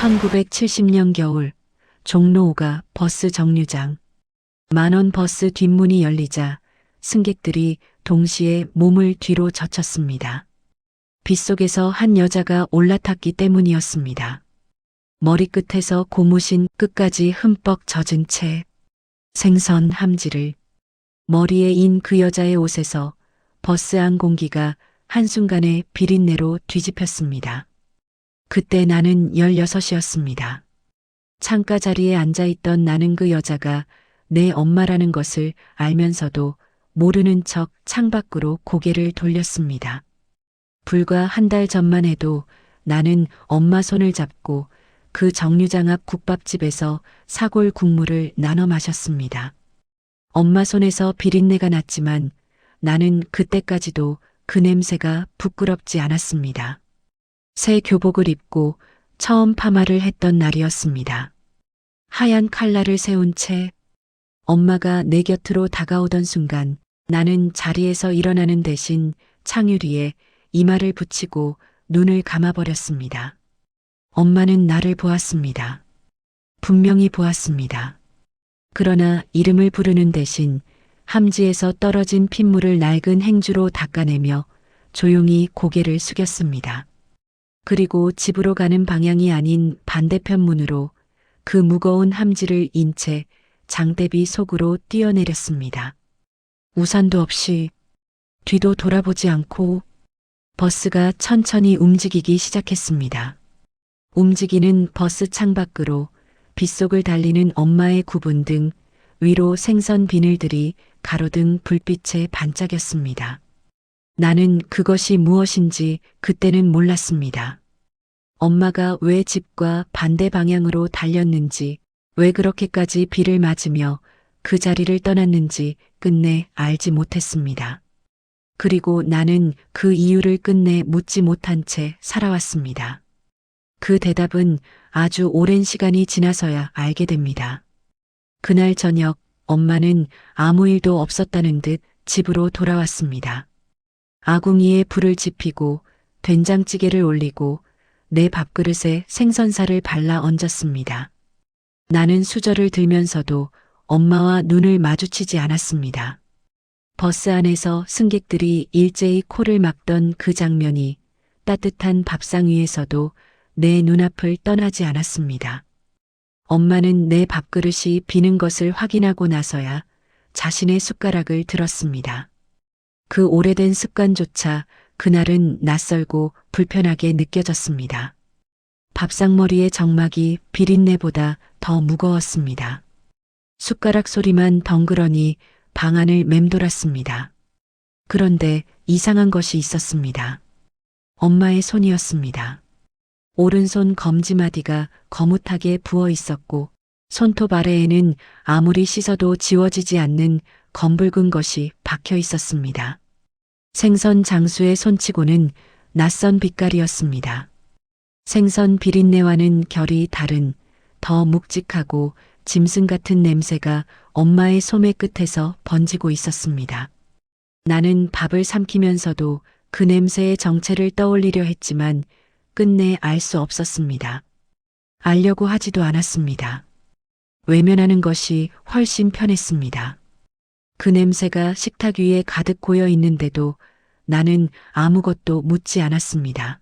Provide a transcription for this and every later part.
1970년 겨울 종로 5가 버스 정류장. 만원 버스 뒷문이 열리자 승객들이 동시에 몸을 뒤로 젖혔습니다. 빗속에서 한 여자가 올라탔기 때문이었습니다. 머리끝에서 고무신 끝까지 흠뻑 젖은 채 생선 함지를 머리에 인 그 여자의 옷에서 버스 안 공기가 한순간에 비린내로 뒤집혔습니다. 그때 나는 16이었습니다. 창가 자리에 앉아있던 나는 그 여자가 내 엄마라는 것을 알면서도 모르는 척 창밖으로 고개를 돌렸습니다. 불과 한 달 전만 해도 나는 엄마 손을 잡고 그 정류장 앞 국밥집에서 사골 국물을 나눠 마셨습니다. 엄마 손에서 비린내가 났지만 나는 그때까지도 그 냄새가 부끄럽지 않았습니다. 새 교복을 입고 처음 파마를 했던 날이었습니다. 하얀 칼날을 세운 채 엄마가 내 곁으로 다가오던 순간 나는 자리에서 일어나는 대신 창유리에 이마를 붙이고 눈을 감아버렸습니다. 엄마는 나를 보았습니다. 분명히 보았습니다. 그러나 이름을 부르는 대신 함지에서 떨어진 핏물을 낡은 행주로 닦아내며 조용히 고개를 숙였습니다. 그리고 집으로 가는 방향이 아닌 반대편 문으로 그 무거운 함지를 인 채 장대비 속으로 뛰어내렸습니다. 우산도 없이 뒤도 돌아보지 않고 버스가 천천히 움직이기 시작했습니다. 움직이는 버스 창밖으로 빗속을 달리는 엄마의 구분 등 위로 생선 비늘들이 가로등 불빛에 반짝였습니다. 나는 그것이 무엇인지 그때는 몰랐습니다. 엄마가 왜 집과 반대 방향으로 달렸는지, 왜 그렇게까지 비를 맞으며 그 자리를 떠났는지 끝내 알지 못했습니다. 그리고 나는 그 이유를 끝내 묻지 못한 채 살아왔습니다. 그 대답은 아주 오랜 시간이 지나서야 알게 됩니다. 그날 저녁 엄마는 아무 일도 없었다는 듯 집으로 돌아왔습니다. 아궁이에 불을 지피고 된장찌개를 올리고 내 밥그릇에 생선살을 발라 얹었습니다. 나는 수저를 들면서도 엄마와 눈을 마주치지 않았습니다. 버스 안에서 승객들이 일제히 코를 막던 그 장면이 따뜻한 밥상 위에서도 내 눈앞을 떠나지 않았습니다. 엄마는 내 밥그릇이 비는 것을 확인하고 나서야 자신의 숟가락을 들었습니다. 그 오래된 습관조차 그날은 낯설고 불편하게 느껴졌습니다. 밥상머리의 정막이 비린내보다 더 무거웠습니다. 숟가락 소리만 덩그러니 방 안을 맴돌았습니다. 그런데 이상한 것이 있었습니다. 엄마의 손이었습니다. 오른손 검지마디가 거뭇하게 부어 있었고 손톱 아래에는 아무리 씻어도 지워지지 않는 검붉은 것이 박혀 있었습니다. 생선 장수의 손치고는 낯선 빛깔이었습니다. 생선 비린내와는 결이 다른 더 묵직하고 짐승 같은 냄새가 엄마의 소매 끝에서 번지고 있었습니다. 나는 밥을 삼키면서도 그 냄새의 정체를 떠올리려 했지만 끝내 알 수 없었습니다. 알려고 하지도 않았습니다. 외면하는 것이 훨씬 편했습니다. 그 냄새가 식탁 위에 가득 고여 있는데도 나는 아무것도 묻지 않았습니다.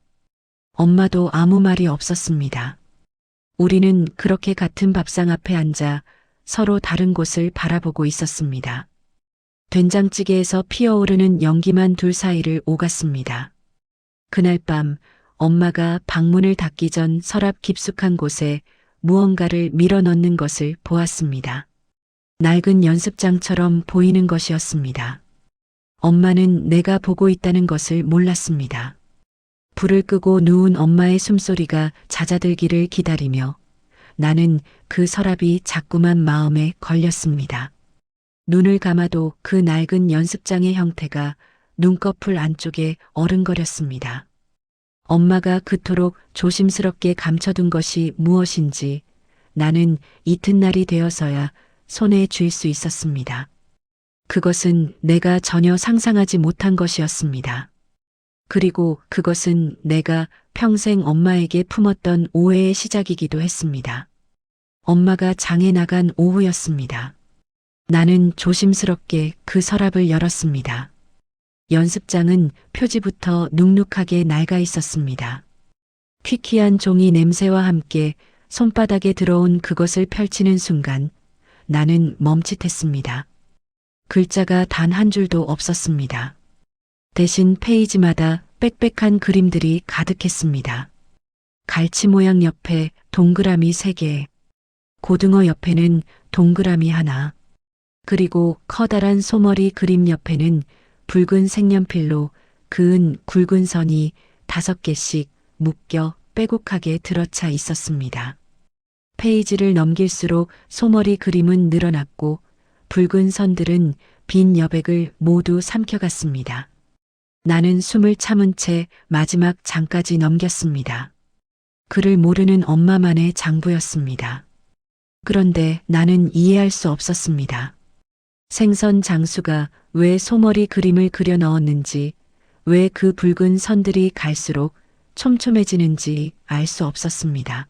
엄마도 아무 말이 없었습니다. 우리는 그렇게 같은 밥상 앞에 앉아 서로 다른 곳을 바라보고 있었습니다. 된장찌개에서 피어오르는 연기만 둘 사이를 오갔습니다. 그날 밤 엄마가 방문을 닫기 전 서랍 깊숙한 곳에 무언가를 밀어넣는 것을 보았습니다. 낡은 연습장처럼 보이는 것이었습니다. 엄마는 내가 보고 있다는 것을 몰랐습니다. 불을 끄고 누운 엄마의 숨소리가 잦아들기를 기다리며 나는 그 서랍이 자꾸만 마음에 걸렸습니다. 눈을 감아도 그 낡은 연습장의 형태가 눈꺼풀 안쪽에 어른거렸습니다. 엄마가 그토록 조심스럽게 감춰둔 것이 무엇인지 나는 이튿날이 되어서야 손에 쥘 수 있었습니다. 그것은 내가 전혀 상상하지 못한 것이었습니다. 그리고 그것은 내가 평생 엄마에게 품었던 오해의 시작이기도 했습니다. 엄마가 장에 나간 오후였습니다. 나는 조심스럽게 그 서랍을 열었습니다. 연습장은 표지부터 눅눅하게 낡아 있었습니다. 퀴퀴한 종이 냄새와 함께 손바닥에 들어온 그것을 펼치는 순간 나는 멈칫했습니다. 글자가 단 한 줄도 없었습니다. 대신 페이지마다 빽빽한 그림들이 가득했습니다. 갈치 모양 옆에 동그라미 3개, 고등어 옆에는 동그라미 하나, 그리고 커다란 소머리 그림 옆에는 붉은 색연필로 그은 굵은 선이 5개씩 묶여 빼곡하게 들어차 있었습니다. 페이지를 넘길수록 소머리 그림은 늘어났고 붉은 선들은 빈 여백을 모두 삼켜갔습니다. 나는 숨을 참은 채 마지막 장까지 넘겼습니다. 그를 모르는 엄마만의 장부였습니다. 그런데 나는 이해할 수 없었습니다. 생선 장수가 왜 소머리 그림을 그려 넣었는지, 왜 그 붉은 선들이 갈수록 촘촘해지는지 알 수 없었습니다.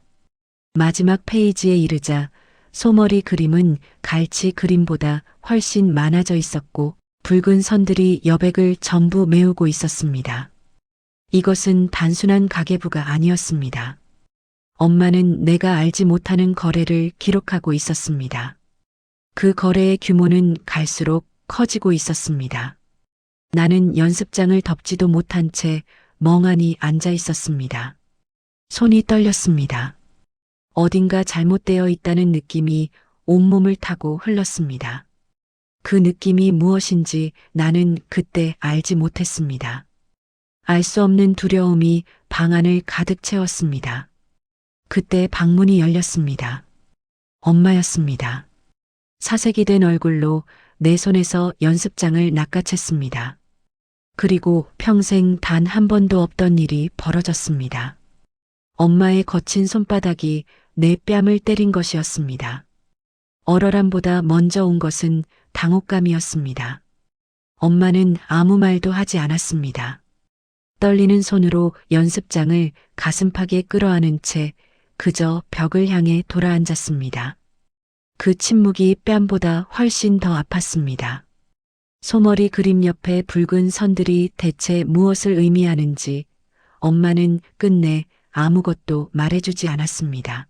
마지막 페이지에 이르자 소머리 그림은 갈치 그림보다 훨씬 많아져 있었고 붉은 선들이 여백을 전부 메우고 있었습니다. 이것은 단순한 가계부가 아니었습니다. 엄마는 내가 알지 못하는 거래를 기록하고 있었습니다. 그 거래의 규모는 갈수록 커지고 있었습니다. 나는 연습장을 덮지도 못한 채 멍하니 앉아 있었습니다. 손이 떨렸습니다. 어딘가 잘못되어 있다는 느낌이 온몸을 타고 흘렀습니다. 그 느낌이 무엇인지 나는 그때 알지 못했습니다. 알 수 없는 두려움이 방 안을 가득 채웠습니다. 그때 방문이 열렸습니다. 엄마였습니다. 사색이 된 얼굴로 내 손에서 연습장을 낚아챘습니다. 그리고 평생 단 한 번도 없던 일이 벌어졌습니다. 엄마의 거친 손바닥이 내 뺨을 때린 것이었습니다. 얼얼함보다 먼저 온 것은 당혹감이었습니다. 엄마는 아무 말도 하지 않았습니다. 떨리는 손으로 연습장을 가슴팍에 끌어안은 채 그저 벽을 향해 돌아앉았습니다. 그 침묵이 뺨보다 훨씬 더 아팠습니다. 소머리 그림 옆에 붉은 선들이 대체 무엇을 의미하는지 엄마는 끝내 아무것도 말해주지 않았습니다.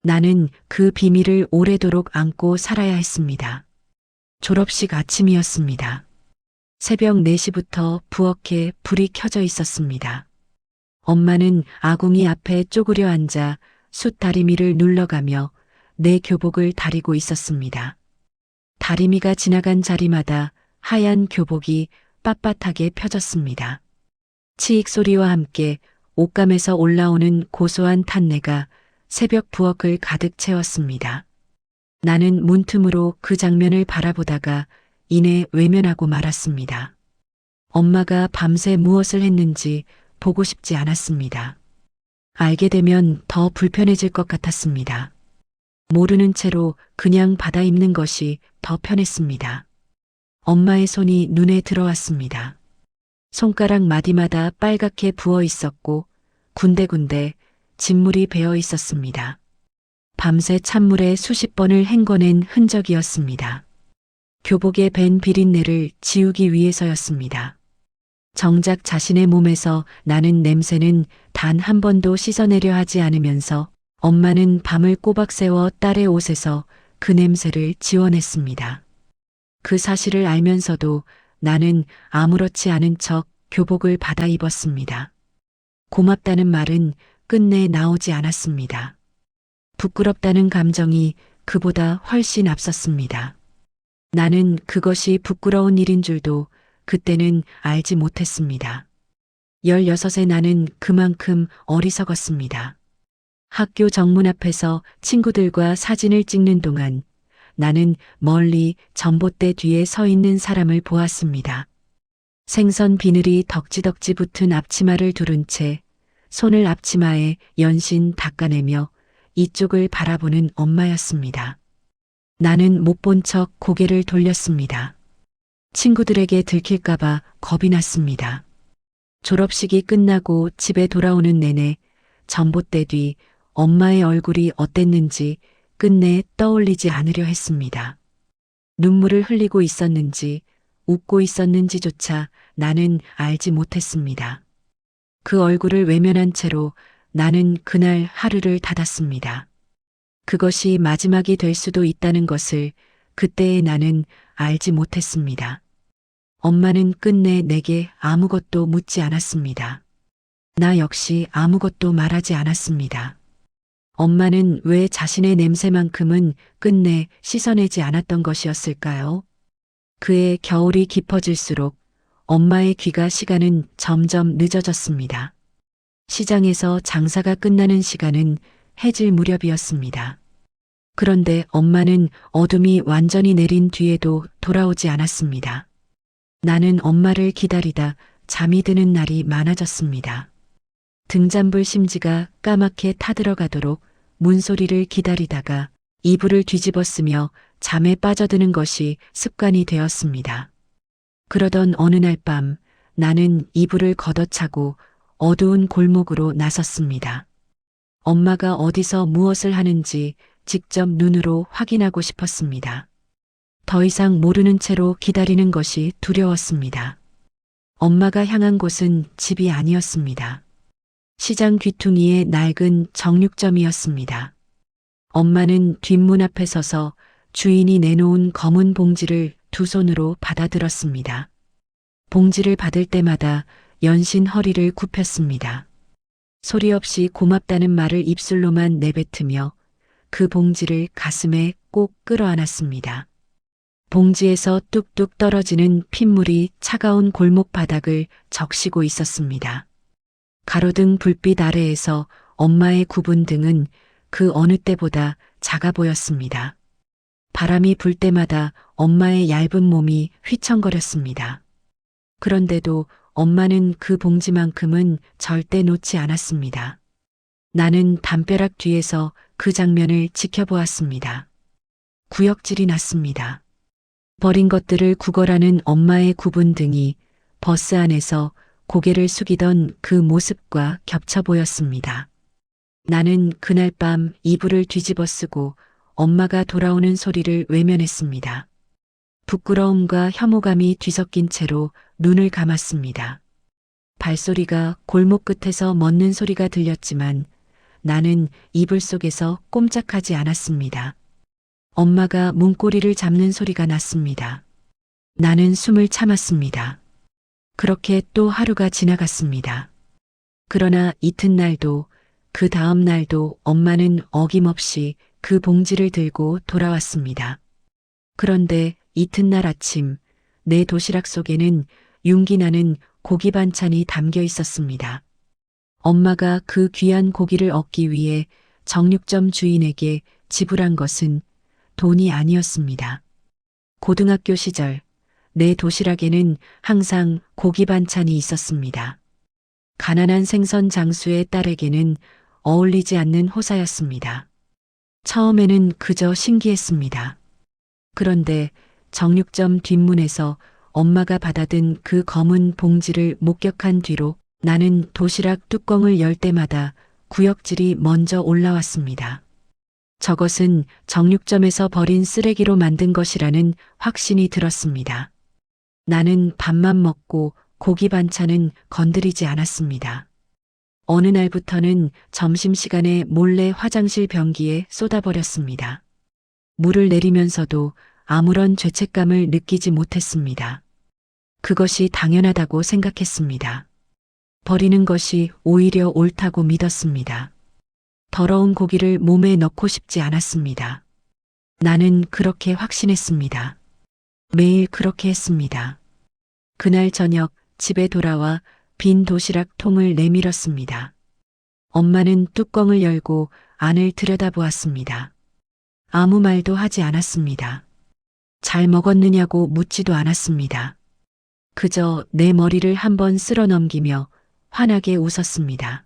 나는 그 비밀을 오래도록 안고 살아야 했습니다. 졸업식 아침이었습니다. 새벽 4시부터 부엌에 불이 켜져 있었습니다. 엄마는 아궁이 앞에 쪼그려 앉아 숯 다리미를 눌러가며 내 교복을 다리고 있었습니다. 다리미가 지나간 자리마다 하얀 교복이 빳빳하게 펴졌습니다. 치익 소리와 함께 옷감에서 올라오는 고소한 탄내가 새벽 부엌을 가득 채웠습니다. 나는 문틈으로 그 장면을 바라보다가 이내 외면하고 말았습니다. 엄마가 밤새 무엇을 했는지 보고 싶지 않았습니다. 알게 되면 더 불편해질 것 같았습니다. 모르는 채로 그냥 받아 입는 것이 더 편했습니다. 엄마의 손이 눈에 들어왔습니다. 손가락 마디마다 빨갛게 부어 있었고 군데군데 진물이 배어 있었습니다. 밤새 찬물에 수십 번을 헹궈낸 흔적이었습니다. 교복에 밴 비린내를 지우기 위해서였습니다. 정작 자신의 몸에서 나는 냄새는 단 한 번도 씻어내려 하지 않으면서 엄마는 밤을 꼬박 새워 딸의 옷에서 그 냄새를 지워냈습니다. 그 사실을 알면서도 나는 아무렇지 않은 척 교복을 받아 입었습니다. 고맙다는 말은 끝내 나오지 않았습니다. 부끄럽다는 감정이 그보다 훨씬 앞섰습니다. 나는 그것이 부끄러운 일인 줄도 그때는 알지 못했습니다. 16의 나는 그만큼 어리석었습니다. 학교 정문 앞에서 친구들과 사진을 찍는 동안 나는 멀리 전봇대 뒤에 서 있는 사람을 보았습니다. 생선 비늘이 덕지덕지 붙은 앞치마를 두른 채 손을 앞치마에 연신 닦아내며 이쪽을 바라보는 엄마였습니다. 나는 못 본 척 고개를 돌렸습니다. 친구들에게 들킬까봐 겁이 났습니다. 졸업식이 끝나고 집에 돌아오는 내내 전봇대 뒤 엄마의 얼굴이 어땠는지 끝내 떠올리지 않으려 했습니다. 눈물을 흘리고 있었는지 웃고 있었는지조차 나는 알지 못했습니다. 그 얼굴을 외면한 채로 나는 그날 하루를 닫았습니다. 그것이 마지막이 될 수도 있다는 것을 그때의 나는 알지 못했습니다. 엄마는 끝내 내게 아무것도 묻지 않았습니다. 나 역시 아무것도 말하지 않았습니다. 엄마는 왜 자신의 냄새만큼은 끝내 씻어내지 않았던 것이었을까요? 그의 겨울이 깊어질수록 엄마의 귀가 시간은 점점 늦어졌습니다. 시장에서 장사가 끝나는 시간은 해질 무렵이었습니다. 그런데 엄마는 어둠이 완전히 내린 뒤에도 돌아오지 않았습니다. 나는 엄마를 기다리다 잠이 드는 날이 많아졌습니다. 등잔불 심지가 까맣게 타들어가도록 문소리를 기다리다가 이불을 뒤집어 쓰며 잠에 빠져드는 것이 습관이 되었습니다. 그러던 어느 날 밤 나는 이불을 걷어차고 어두운 골목으로 나섰습니다. 엄마가 어디서 무엇을 하는지 직접 눈으로 확인하고 싶었습니다. 더 이상 모르는 채로 기다리는 것이 두려웠습니다. 엄마가 향한 곳은 집이 아니었습니다. 시장 귀퉁이의 낡은 정육점이었습니다. 엄마는 뒷문 앞에 서서 주인이 내놓은 검은 봉지를 두 손으로 받아들었습니다. 봉지를 받을 때마다 연신 허리를 굽혔습니다. 소리 없이 고맙다는 말을 입술로만 내뱉으며 그 봉지를 가슴에 꼭 끌어안았습니다. 봉지에서 뚝뚝 떨어지는 핏물이 차가운 골목 바닥을 적시고 있었습니다. 가로등 불빛 아래에서 엄마의 굽은 등은 그 어느 때보다 작아 보였습니다. 바람이 불 때마다 엄마의 얇은 몸이 휘청거렸습니다. 그런데도 엄마는 그 봉지만큼은 절대 놓지 않았습니다. 나는 담벼락 뒤에서 그 장면을 지켜보았습니다. 구역질이 났습니다. 버린 것들을 구걸하는 엄마의 굽은 등이 버스 안에서 고개를 숙이던 그 모습과 겹쳐 보였습니다. 나는 그날 밤 이불을 뒤집어 쓰고 엄마가 돌아오는 소리를 외면했습니다. 부끄러움과 혐오감이 뒤섞인 채로 눈을 감았습니다. 발소리가 골목 끝에서 멎는 소리가 들렸지만 나는 이불 속에서 꼼짝하지 않았습니다. 엄마가 문고리를 잡는 소리가 났습니다. 나는 숨을 참았습니다. 그렇게 또 하루가 지나갔습니다. 그러나 이튿날도 그 다음 날도 엄마는 어김없이 그 봉지를 들고 돌아왔습니다. 그런데 이튿날 아침 내 도시락 속에는 윤기나는 고기 반찬이 담겨 있었습니다. 엄마가 그 귀한 고기를 얻기 위해 정육점 주인에게 지불한 것은 돈이 아니었습니다. 고등학교 시절 내 도시락에는 항상 고기 반찬이 있었습니다. 가난한 생선 장수의 딸에게는 어울리지 않는 호사였습니다. 처음에는 그저 신기했습니다. 그런데 정육점 뒷문에서 엄마가 받아든 그 검은 봉지를 목격한 뒤로 나는 도시락 뚜껑을 열 때마다 구역질이 먼저 올라왔습니다. 저것은 정육점에서 버린 쓰레기로 만든 것이라는 확신이 들었습니다. 나는 밥만 먹고 고기 반찬은 건드리지 않았습니다. 어느 날부터는 점심시간에 몰래 화장실 변기에 쏟아버렸습니다. 물을 내리면서도 아무런 죄책감을 느끼지 못했습니다. 그것이 당연하다고 생각했습니다. 버리는 것이 오히려 옳다고 믿었습니다. 더러운 고기를 몸에 넣고 싶지 않았습니다. 나는 그렇게 확신했습니다. 매일 그렇게 했습니다. 그날 저녁 집에 돌아와 빈 도시락 통을 내밀었습니다. 엄마는 뚜껑을 열고 안을 들여다보았습니다. 아무 말도 하지 않았습니다. 잘 먹었느냐고 묻지도 않았습니다. 그저 내 머리를 한번 쓸어 넘기며 환하게 웃었습니다.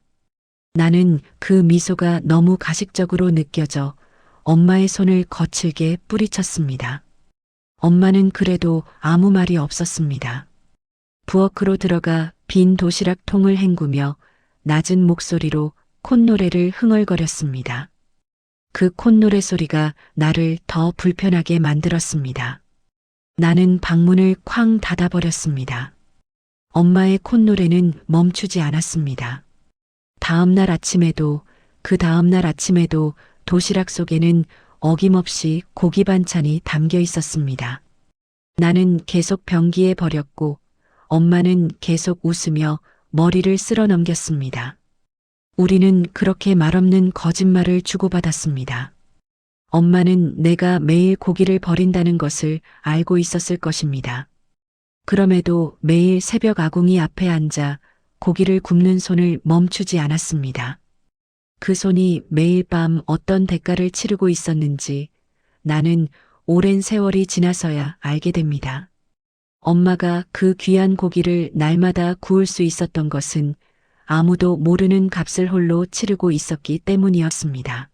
나는 그 미소가 너무 가식적으로 느껴져 엄마의 손을 거칠게 뿌리쳤습니다. 엄마는 그래도 아무 말이 없었습니다. 부엌으로 들어가 빈 도시락 통을 헹구며 낮은 목소리로 콧노래를 흥얼거렸습니다. 그 콧노래 소리가 나를 더 불편하게 만들었습니다. 나는 방문을 쾅 닫아버렸습니다. 엄마의 콧노래는 멈추지 않았습니다. 다음날 아침에도, 그 다음날 아침에도 도시락 속에는 어김없이 고기 반찬이 담겨 있었습니다. 나는 계속 변기에 버렸고 엄마는 계속 웃으며 머리를 쓸어 넘겼습니다. 우리는 그렇게 말없는 거짓말을 주고받았습니다. 엄마는 내가 매일 고기를 버린다는 것을 알고 있었을 것입니다. 그럼에도 매일 새벽 아궁이 앞에 앉아 고기를 굽는 손을 멈추지 않았습니다. 그 손이 매일 밤 어떤 대가를 치르고 있었는지 나는 오랜 세월이 지나서야 알게 됩니다. 엄마가 그 귀한 고기를 날마다 구울 수 있었던 것은 아무도 모르는 값을 홀로 치르고 있었기 때문이었습니다.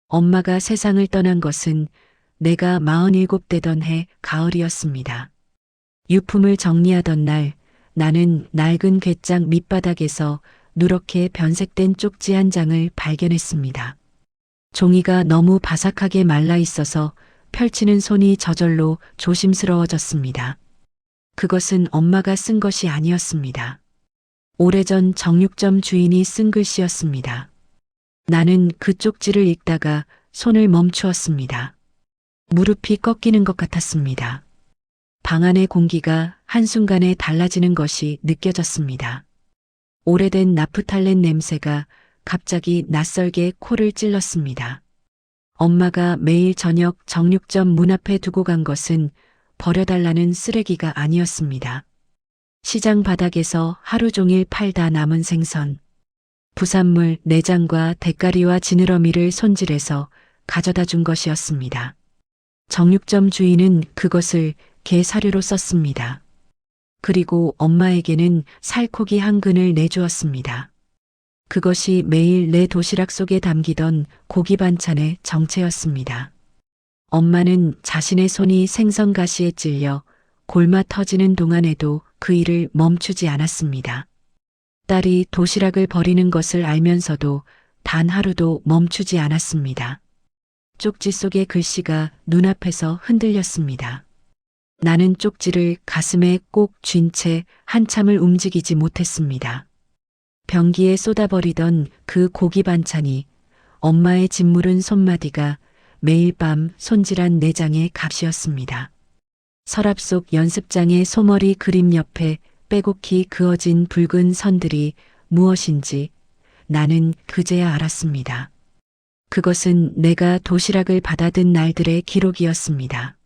엄마가 세상을 떠난 것은 내가 47 되던 해 가을이었습니다. 유품을 정리하던 날 나는 낡은 궤장 밑바닥에서 누렇게 변색된 쪽지 한 장을 발견했습니다. 종이가 너무 바삭하게 말라 있어서 펼치는 손이 저절로 조심스러워졌습니다. 그것은 엄마가 쓴 것이 아니었습니다. 오래전 정육점 주인이 쓴 글씨였습니다. 나는 그 쪽지를 읽다가 손을 멈추었습니다. 무릎이 꺾이는 것 같았습니다. 방 안의 공기가 한순간에 달라지는 것이 느껴졌습니다. 오래된 나프탈렌 냄새가 갑자기 낯설게 코를 찔렀습니다. 엄마가 매일 저녁 정육점 문 앞에 두고 간 것은 버려달라는 쓰레기가 아니었습니다. 시장 바닥에서 하루 종일 팔다 남은 생선, 부산물, 내장과 대가리와 지느러미를 손질해서 가져다 준 것이었습니다. 정육점 주인은 그것을 개 사료로 썼습니다. 그리고 엄마에게는 살코기 한 근을 내주었습니다. 그것이 매일 내 도시락 속에 담기던 고기 반찬의 정체였습니다. 엄마는 자신의 손이 생선 가시에 찔려 골마 터지는 동안에도 그 일을 멈추지 않았습니다. 딸이 도시락을 버리는 것을 알면서도 단 하루도 멈추지 않았습니다. 쪽지 속의 글씨가 눈앞에서 흔들렸습니다. 나는 쪽지를 가슴에 꼭 쥔 채 한참을 움직이지 못했습니다. 변기에 쏟아버리던 그 고기 반찬이, 엄마의 짓무른 손마디가 매일 밤 손질한 내장의 값이었습니다. 서랍 속 연습장의 소머리 그림 옆에 빼곡히 그어진 붉은 선들이 무엇인지 나는 그제야 알았습니다. 그것은 내가 도시락을 받아든 날들의 기록이었습니다.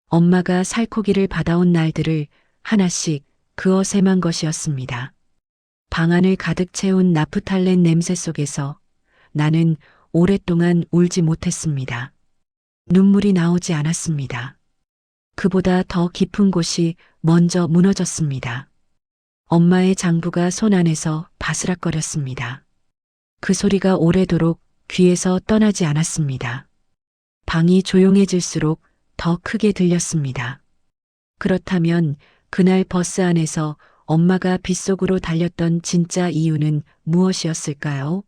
엄마가 살코기를 받아온 날들을 하나씩 그어 셈한 것이었습니다. 방 안을 가득 채운 나프탈렌 냄새 속에서 나는 오랫동안 울지 못했습니다. 눈물이 나오지 않았습니다. 그보다 더 깊은 곳이 먼저 무너졌습니다. 엄마의 장부가 손 안에서 바스락거렸습니다. 그 소리가 오래도록 귀에서 떠나지 않았습니다. 방이 조용해질수록 더 크게 들렸습니다. 그렇다면 그날 버스 안에서 엄마가 빗속으로 달렸던 진짜 이유는 무엇이었을까요?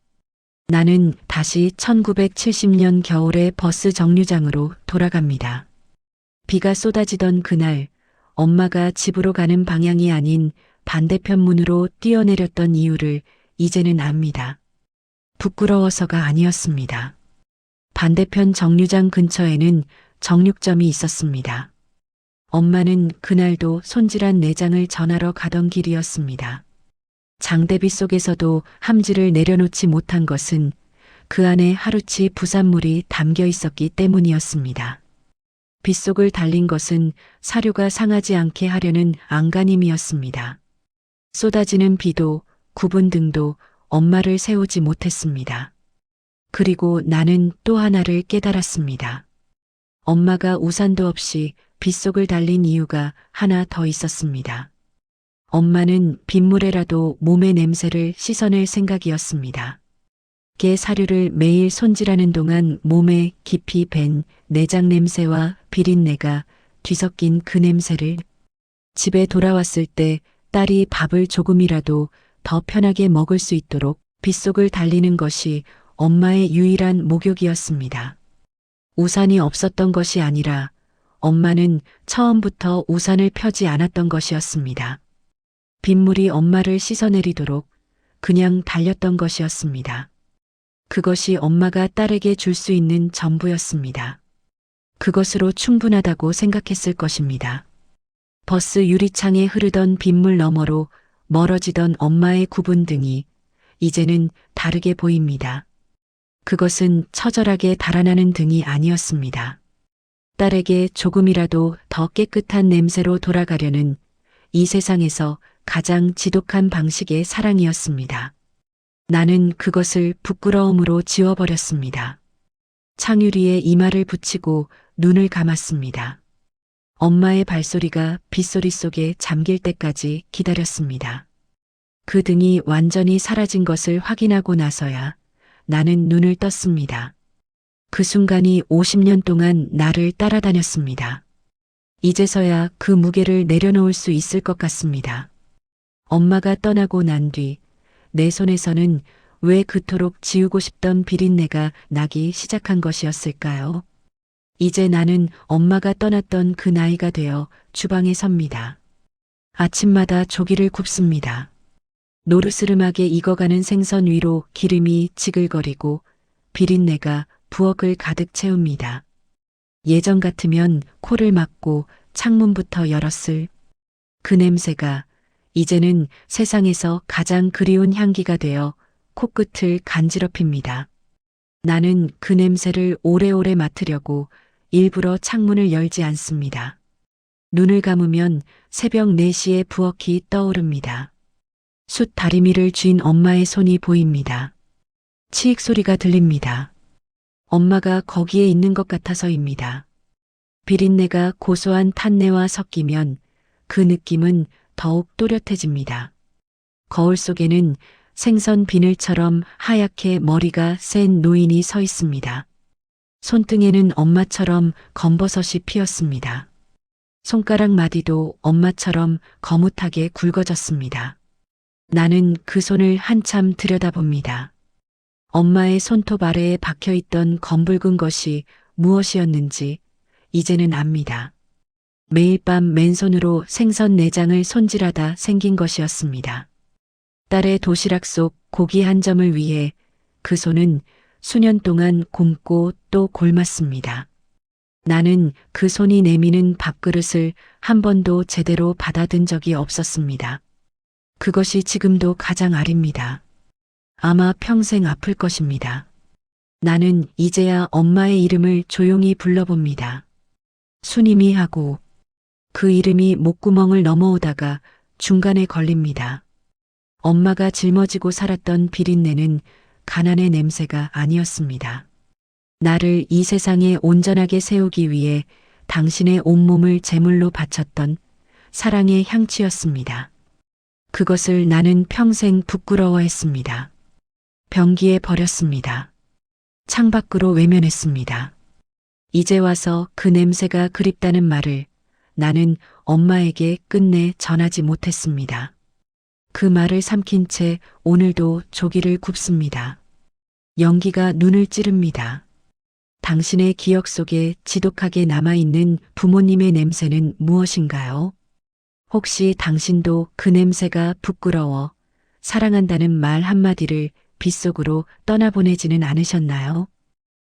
나는 다시 1970년 겨울의 버스 정류장으로 돌아갑니다. 비가 쏟아지던 그날 엄마가 집으로 가는 방향이 아닌 반대편 문으로 뛰어내렸던 이유를 이제는 압니다. 부끄러워서가 아니었습니다. 반대편 정류장 근처에는 정육점이 있었습니다. 엄마는 그날도 손질한 내장을 전하러 가던 길이었습니다. 장대비 속에서도 함지를 내려놓지 못한 것은 그 안에 하루치 부산물이 담겨 있었기 때문이었습니다. 빗속을 달린 것은 사료가 상하지 않게 하려는 안간힘이었습니다. 쏟아지는 비도 구분 등도 엄마를 세우지 못했습니다. 그리고 나는 또 하나를 깨달았습니다. 엄마가 우산도 없이 빗속을 달린 이유가 하나 더 있었습니다. 엄마는 빗물에라도 몸의 냄새를 씻어낼 생각이었습니다. 개 사료를 매일 손질하는 동안 몸에 깊이 밴 내장 냄새와 비린내가 뒤섞인 그 냄새를 집에 돌아왔을 때 딸이 밥을 조금이라도 더 편하게 먹을 수 있도록 빗속을 달리는 것이 엄마의 유일한 목욕이었습니다. 우산이 없었던 것이 아니라 엄마는 처음부터 우산을 펴지 않았던 것이었습니다. 빗물이 엄마를 씻어내리도록 그냥 달렸던 것이었습니다. 그것이 엄마가 딸에게 줄 수 있는 전부였습니다. 그것으로 충분하다고 생각했을 것입니다. 버스 유리창에 흐르던 빗물 너머로 멀어지던 엄마의 굽은 등이 이제는 다르게 보입니다. 그것은 처절하게 달아나는 등이 아니었습니다. 딸에게 조금이라도 더 깨끗한 냄새로 돌아가려는 이 세상에서 가장 지독한 방식의 사랑이었습니다. 나는 그것을 부끄러움으로 지워버렸습니다. 창유리에 이마를 붙이고 눈을 감았습니다. 엄마의 발소리가 빗소리 속에 잠길 때까지 기다렸습니다. 그 등이 완전히 사라진 것을 확인하고 나서야 나는 눈을 떴습니다. 그 순간이 50년 동안 나를 따라다녔습니다. 이제서야 그 무게를 내려놓을 수 있을 것 같습니다. 엄마가 떠나고 난 뒤 내 손에서는 왜 그토록 지우고 싶던 비린내가 나기 시작한 것이었을까요? 이제 나는 엄마가 떠났던 그 나이가 되어 주방에 섭니다. 아침마다 조기를 굽습니다. 노르스름하게 익어가는 생선 위로 기름이 지글거리고 비린내가 부엌을 가득 채웁니다. 예전 같으면 코를 막고 창문부터 열었을 그 냄새가 이제는 세상에서 가장 그리운 향기가 되어 코끝을 간지럽힙니다. 나는 그 냄새를 오래오래 맡으려고 일부러 창문을 열지 않습니다. 눈을 감으면 새벽 4시에 부엌이 떠오릅니다. 숯 다리미를 쥔 엄마의 손이 보입니다. 치익 소리가 들립니다. 엄마가 거기에 있는 것 같아서입니다. 비린내가 고소한 탄내와 섞이면 그 느낌은 더욱 또렷해집니다. 거울 속에는 생선 비늘처럼 하얗게 머리가 센 노인이 서 있습니다. 손등에는 엄마처럼 검버섯이 피었습니다. 손가락 마디도 엄마처럼 거뭇하게 굵어졌습니다. 나는 그 손을 한참 들여다봅니다. 엄마의 손톱 아래에 박혀있던 검붉은 것이 무엇이었는지 이제는 압니다. 매일 밤 맨손으로 생선 내장을 손질하다 생긴 것이었습니다. 딸의 도시락 속 고기 한 점을 위해 그 손은 수년 동안 굼고 또 골랐습니다. 나는 그 손이 내미는 밥그릇을 한 번도 제대로 받아든 적이 없었습니다. 그것이 지금도 가장 아립니다. 아마 평생 아플 것입니다. 나는 이제야 엄마의 이름을 조용히 불러봅니다. 순임이 하고 그 이름이 목구멍을 넘어오다가 중간에 걸립니다. 엄마가 짊어지고 살았던 비린내는 가난의 냄새가 아니었습니다. 나를 이 세상에 온전하게 세우기 위해 당신의 온몸을 제물로 바쳤던 사랑의 향취였습니다. 그것을 나는 평생 부끄러워했습니다. 변기에 버렸습니다. 창밖으로 외면했습니다. 이제 와서 그 냄새가 그립다는 말을 나는 엄마에게 끝내 전하지 못했습니다. 그 말을 삼킨 채 오늘도 조기를 굽습니다. 연기가 눈을 찌릅니다. 당신의 기억 속에 지독하게 남아있는 부모님의 냄새는 무엇인가요? 혹시 당신도 그 냄새가 부끄러워 사랑한다는 말 한마디를 빗속으로 떠나보내지는 않으셨나요?